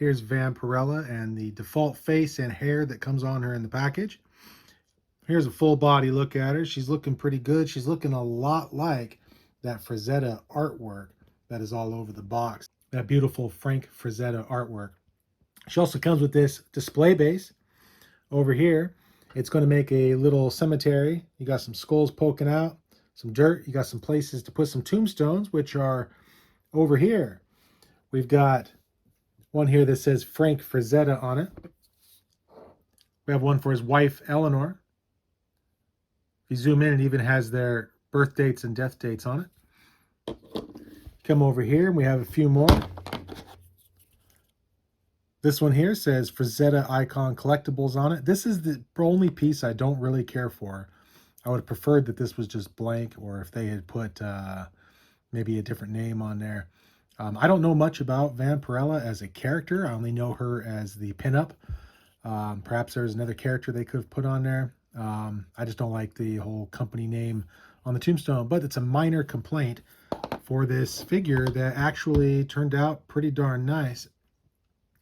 Here's Vampirella and the default face and hair that comes on her in the package. Here's a full body look at her. She's looking pretty good. She's looking a lot like that Frazetta artwork that is all over the box. That beautiful Frank Frazetta artwork. She also comes with this display base over here. It's going to make a little cemetery. You got some skulls poking out, some dirt. You got some places to put some tombstones, which are over here. We've got one here that says Frank Frazetta on it. We have one for his wife, Eleanor. If you zoom in, it even has their birth dates and death dates on it. Come over here, and we have a few more. This one here says Frazetta Icon Collectibles on it. This is the only piece I don't really care for. I would have preferred that this was just blank, or if they had put maybe a different name on there. I don't know much about Vampirella as a character. I only know her as the pinup. Perhaps there's another character they could have put on there. I just don't like the whole company name on the tombstone, but it's a minor complaint for this figure that actually turned out pretty darn nice.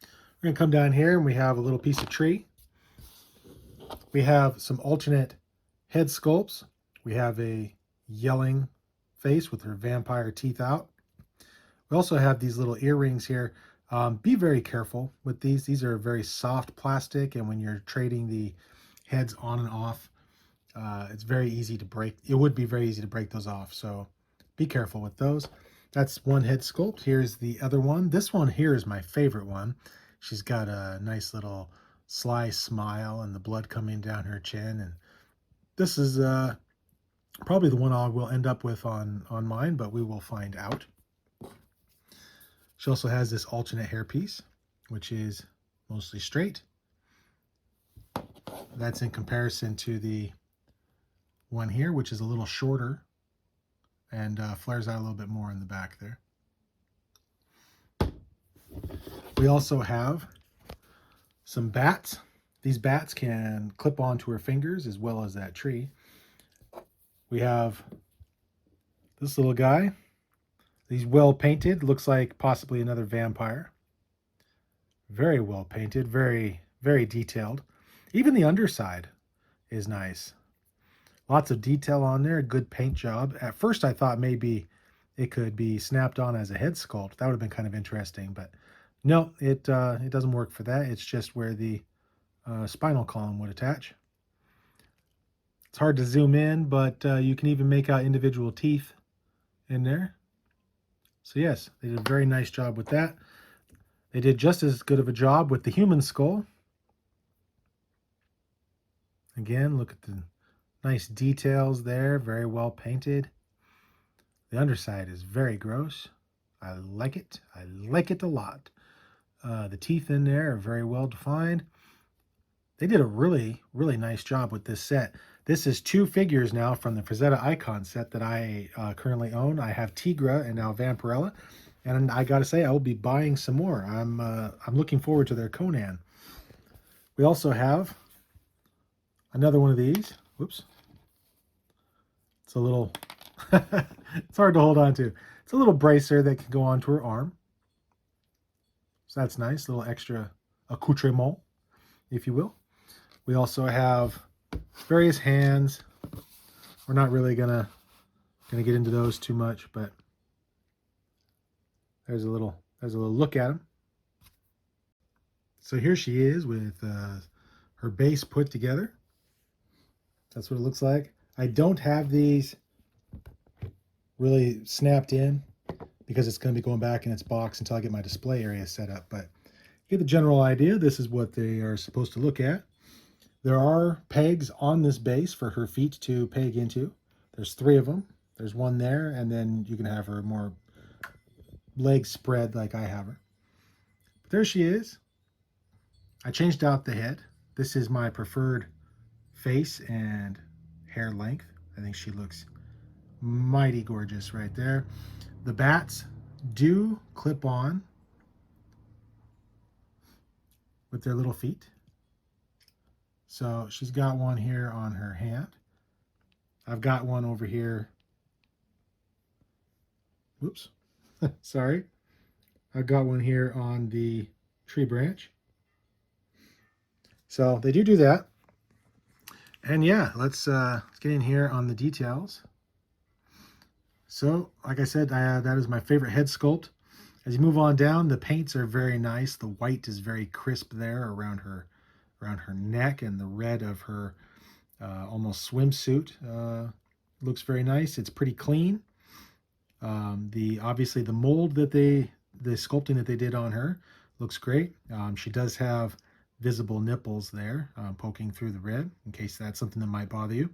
We're going to come down here and we have a little piece of tree. We have some alternate head sculpts. We have a yelling face with her vampire teeth out. We also have these little earrings here. Be very careful with these. These are very soft plastic, and when you're trading the heads on and off, it's very easy to break. It would be very easy to break those off, so be careful with those. That's one head sculpt. Here's the other one. This one here is my favorite one. She's got a nice little sly smile and the blood coming down her chin, and this is probably the one I will end up with on mine, but we will find out. She also has this alternate hairpiece, which is mostly straight. That's in comparison to the one here, which is a little shorter and flares out a little bit more in the back there. We also have some bats. These bats can clip onto her fingers as well as that tree. We have this little guy. He's well painted, looks like possibly another vampire. Very well painted, very, very detailed. Even the underside is nice. Lots of detail on there, good paint job. At first I thought maybe it could be snapped on as a head sculpt. That would have been kind of interesting, but no, it doesn't work for that. It's just where the spinal column would attach. It's hard to zoom in, but you can even make out individual teeth in there. So yes, they did a very nice job with that. They did just as good of a job with the human skull. Again, look at the nice details there, very well painted. The underside is very gross. I like it. I like it a lot. The teeth in there are very well defined. They did a really, really nice job with this set. This is two figures now from the Frazetta Icon set that I currently own. I have Tigra and now Vampirella, and I gotta say I will be buying some more. I'm looking forward to their Conan. We also have another one of these. Whoops. It's a little, it's hard to hold on to. It's a little bracer that can go onto her arm. So that's nice, a little extra accoutrement, if you will. We also have various hands. We're not really gonna get into those too much, but there's a little look at them. So here she is with her base put together. That's what it looks like. I don't have these really snapped in because it's going to be going back in its box until I get my display area set up, but you get the general idea. This is what they are supposed to look at. There are pegs on this base for her feet to peg into. There's 3 of them. There's one there, and then you can have her more legs spread like I have her. But there she is. I changed out the head. This is my preferred face and hair length. I think she looks mighty gorgeous right there. The bats do clip on with their little feet. So she's got one here on her hand. I've got one over here. Whoops. Sorry. I've got one here on the tree branch. So they do that. And yeah, let's get in here on the details. So, like I said, that is my favorite head sculpt. As you move on down, the paints are very nice. The white is very crisp there around her neck, and the red of her almost swimsuit looks very nice. It's pretty clean. Obviously the mold that the sculpting that they did on her looks great. She does have visible nipples there poking through the rib, in case that's something that might bother you.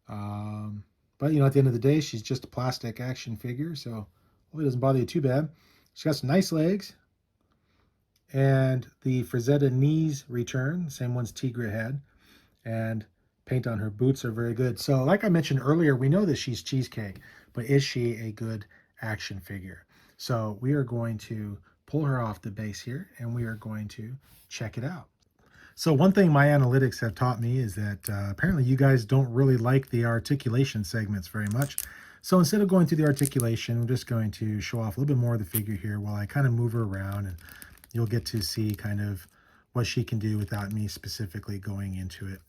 But you know, at the end of the day, she's just a plastic action figure, so hopefully it doesn't bother you too bad. She's got some nice legs, and the Frazetta knees return, same ones Tigra had, and paint on her boots are very good. So like I mentioned earlier, we know that she's Cheesecake, but is she a good action figure? So we are going to pull her off the base here, and we are going to check it out. So one thing my analytics have taught me is that apparently you guys don't really like the articulation segments very much. So instead of going through the articulation, I'm just going to show off a little bit more of the figure here while I kind of move her around, and you'll get to see kind of what she can do without me specifically going into it.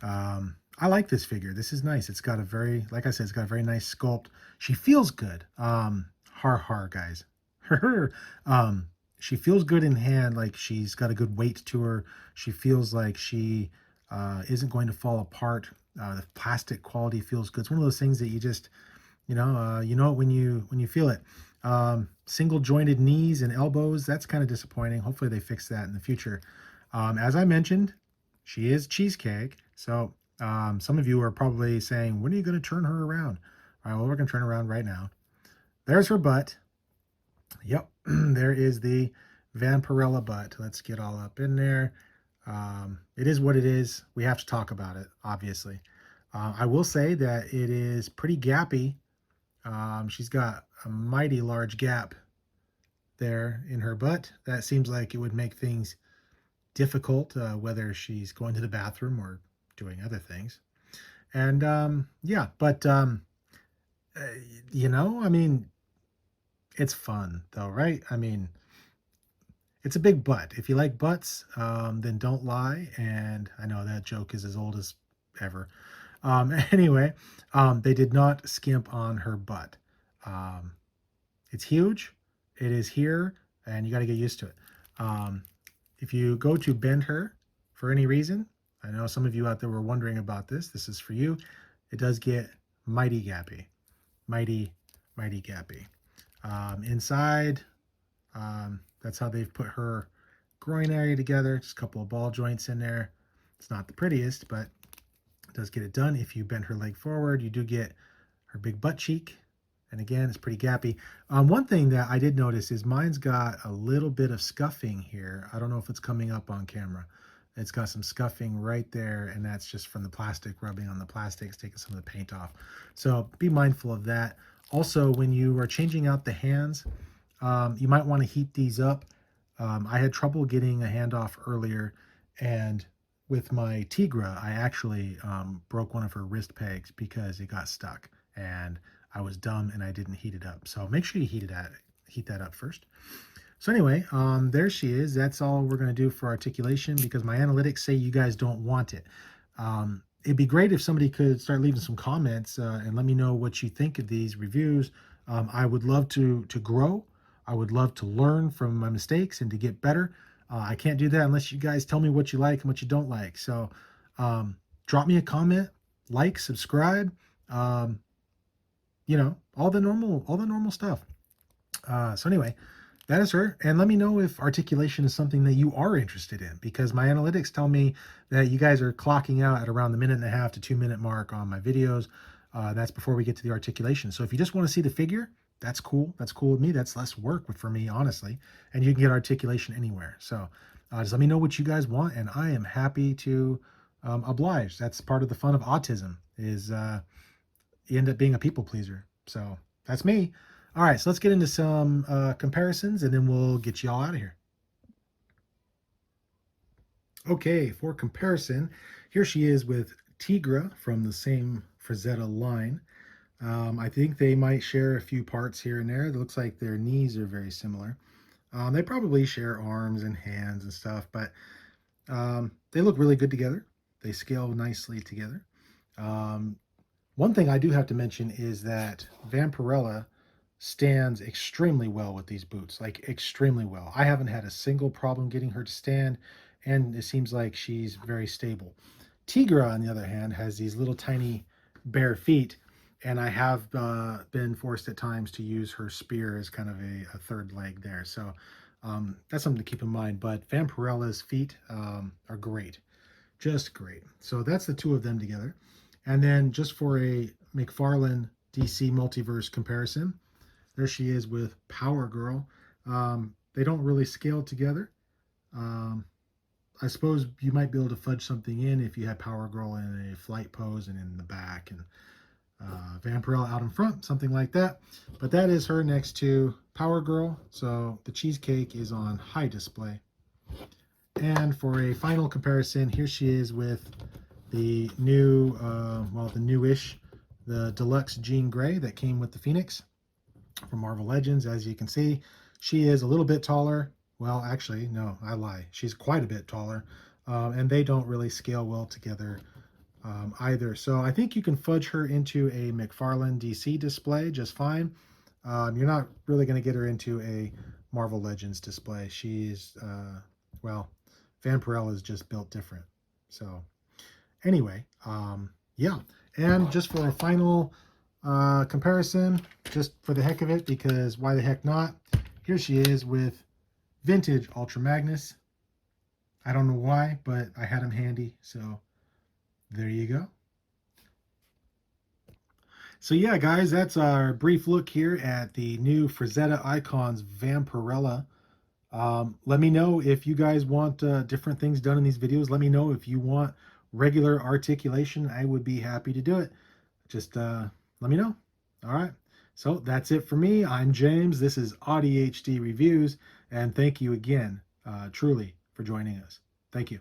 I like this figure. This is nice. It's got a very, like I said, it's got a very nice sculpt. She feels good. Har, guys. She feels good in hand, like she's got a good weight to her. She feels like she isn't going to fall apart. The plastic quality feels good. It's one of those things that you just, you know it when you feel it. Single jointed knees and elbows, that's kind of disappointing. Hopefully they fix that in the future. As I mentioned, she is Cheesecake. So some of you are probably saying, when are you going to turn her around? All right, well, we're going to turn her around right now. There's her butt. Yep, there is the Vampirella butt. Let's get all up in there. It is what it is. We have to talk about it, obviously. I will say that it is pretty gappy. She's got a mighty large gap there in her butt. That seems like it would make things difficult, whether she's going to the bathroom or doing other things. And yeah, but you know, I mean, it's fun though, right? I mean, it's a big butt. If you like butts, then don't lie. And I know that joke is as old as ever. Anyway, they did not skimp on her butt. It's huge. It is here, and you got to get used to it. If you go to bend her for any reason, I know some of you out there were wondering about this. This is for you. It does get mighty gappy. Mighty gappy. Inside, that's how they've put her groin area together. Just a couple of ball joints in there. It's not the prettiest, but it does get it done. If you bend her leg forward, you do get her big butt cheek. And again, it's pretty gappy. One thing that I did notice is mine's got a little bit of scuffing here. I don't know if it's coming up on camera. It's got some scuffing right there, and that's just from the plastic rubbing on the plastics, taking some of the paint off. So be mindful of that. Also, when you are changing out the hands, you might want to heat these up. I had trouble getting a hand off earlier, and with my Tigra, I actually broke one of her wrist pegs because it got stuck, and I was dumb and I didn't heat it up. So make sure you heat that up first. So anyway, there she is. That's all we're going to do for articulation because my analytics say you guys don't want it. It'd be great if somebody could start leaving some comments and let me know what you think of these reviews. I would love to grow. I would love to learn from my mistakes and to get better. I can't do that unless you guys tell me what you like and what you don't like. So drop me a comment, like, subscribe, you know, all the normal stuff. So anyway, that is her. And let me know if articulation is something that you are interested in, because my analytics tell me that you guys are clocking out at around the 1.5 to 2 minute mark on my videos. That's before we get to the articulation. So if you just want to see the figure, that's cool. That's cool with me. That's less work for me, honestly. And you can get articulation anywhere. So just let me know what you guys want, and I am happy to oblige. That's part of the fun of autism, is you end up being a people pleaser. So that's me. All right, so let's get into some comparisons, and then we'll get you all out of here. Okay, for comparison, here she is with Tigra from the same Frazetta line. I think they might share a few parts here and there. It looks like their knees are very similar. They probably share arms and hands and stuff, but they look really good together. They scale nicely together. Um, One thing I do have to mention is that Vampirella stands extremely well with these boots, like extremely well. I haven't had a single problem getting her to stand, and it seems like she's very stable. Tigra, on the other hand, has these little tiny bare feet, and I have been forced at times to use her spear as kind of a third leg there. So that's something to keep in mind. But Vampirella's feet are great, just great. So that's the two of them together. And then just for a McFarlane DC Multiverse comparison, there she is with Power Girl. They don't really scale together. Um, I suppose you might be able to fudge something in if you had Power Girl in a flight pose and in the back, and Vampirella out in front, something like that. But that is her next to Power Girl. So the cheesecake is on high display. And for a final comparison, here she is with the new, the newish, the deluxe Jean Grey that came with the Phoenix from Marvel Legends. As you can see, she is a little bit taller. Well, actually, no, I lie. She's quite a bit taller, and they don't really scale well together either. So I think you can fudge her into a McFarlane DC display just fine. You're not really going to get her into a Marvel Legends display. She's, Vampirella is just built different. So anyway, yeah. And just for a final comparison, just for the heck of it, because why the heck not, here she is with vintage Ultra Magnus. I don't know why, but I had him handy, so there you go. So yeah, guys, that's our brief look here at the new Frazetta Icons Vampirella. Let me know if you guys want different things done in these videos. Let me know if you want regular articulation. I would be happy to do it. Just let me know. All right. So that's it for me. I'm James. This is AudiHD Reviews. And thank you again, truly, for joining us. Thank you.